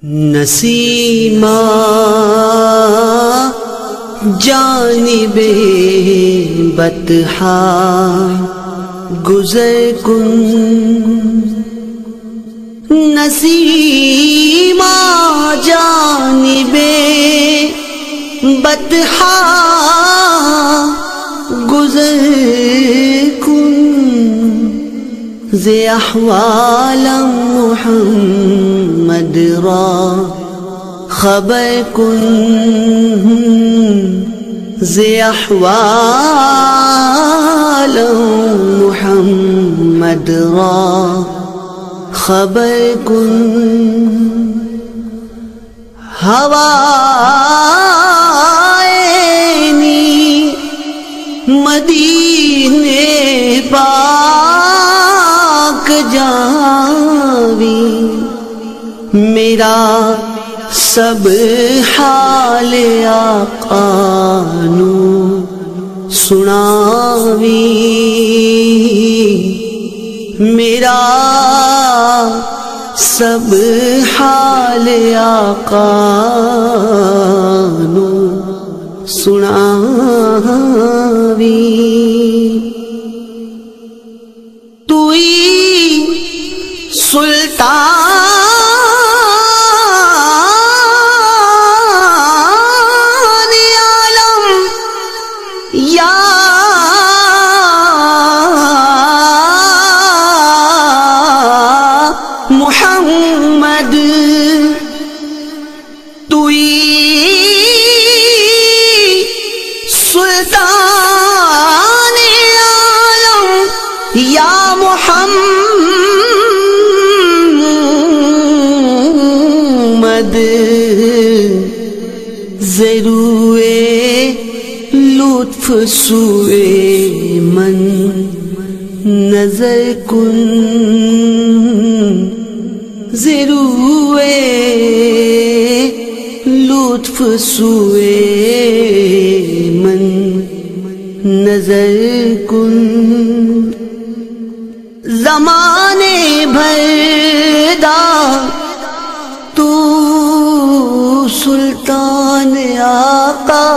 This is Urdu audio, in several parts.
نسیما جانب بطحا گزر کن، نسیما جانب بطحا گزر کن، ز احوال محمد را خبر کن، ز احوال محمد را خبر کن. ہوائنی مدینے پاک جاوی، میرا سب حال آقا نو سناوی، میرا سب حال آقا نو سناوی. توئی سلطان عالم یا محمد، توئی سلطان عالم یا محمد، ضروے لطف سوئے من نظر کن، ضروے لطف سوئے من نظر کن. زمانے بھر دا تو سلطان آقا،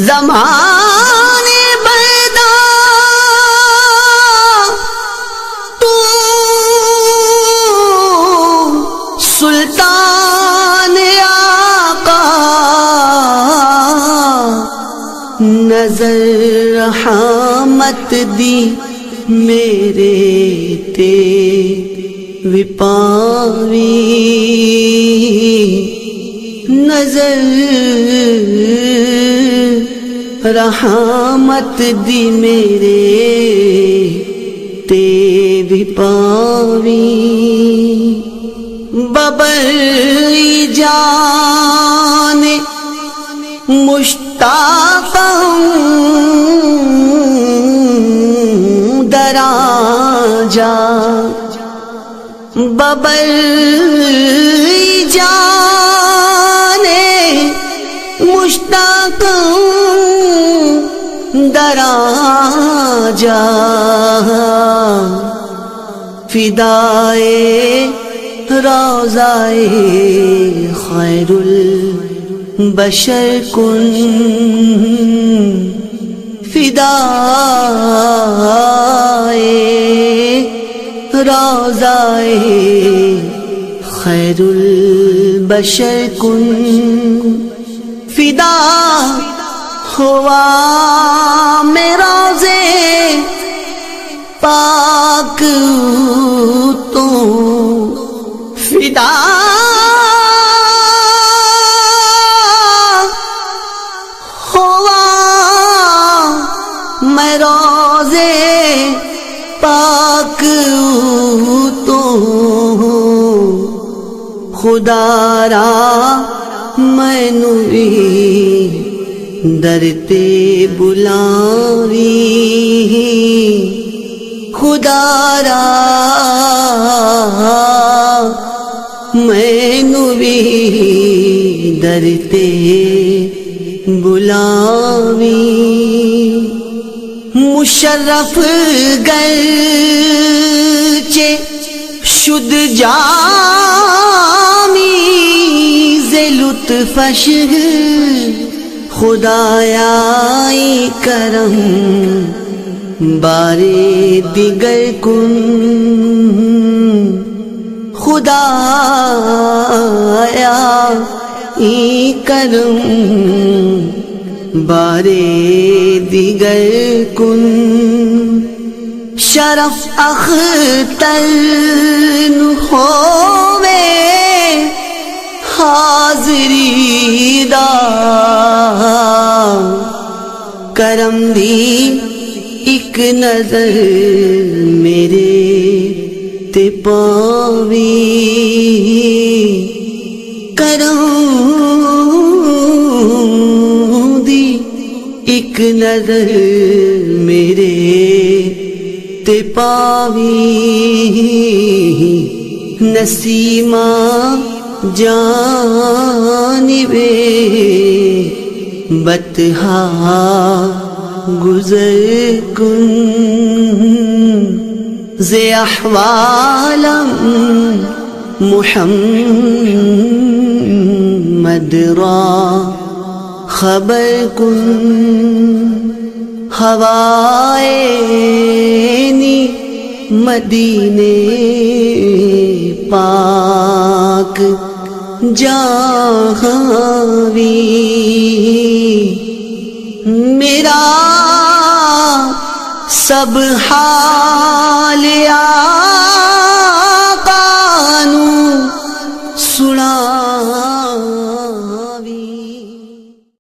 زمانے بھر دا تو سلطان آقا، نظر رحمت دی میرے تے وپاوی، نظر رحمت دی میرے تے وپاوی. ببر جان مشتاقاں درا جا، ببر جان مشتاقاں درا جا، فدائے روضائے خیر البشر کن، فدائے روضائے خیر البشر کن. فدا ہوا میں روضے پاک تو، فدا ہوا میں روضے پاک تو، خدا را میں نوی درتے بلاوی، خدا را میں نوی درتے بلاوی. مشرف گرچہ شد جامی ز لطفش خدایا ای کرم بارے دیگر کن خدایا ای کرم بارے دیگر کن شرف اختر ہووے حاضری دا کرم دی ایک نظر میرے تے پاوی کرم دی ایک نظر میرے تے پاوی نسیمہ جانبے بطحا گزر کن ز احوالم محمد را خبر کن ہوائے مدینے پاک جہاوی میرا سب حال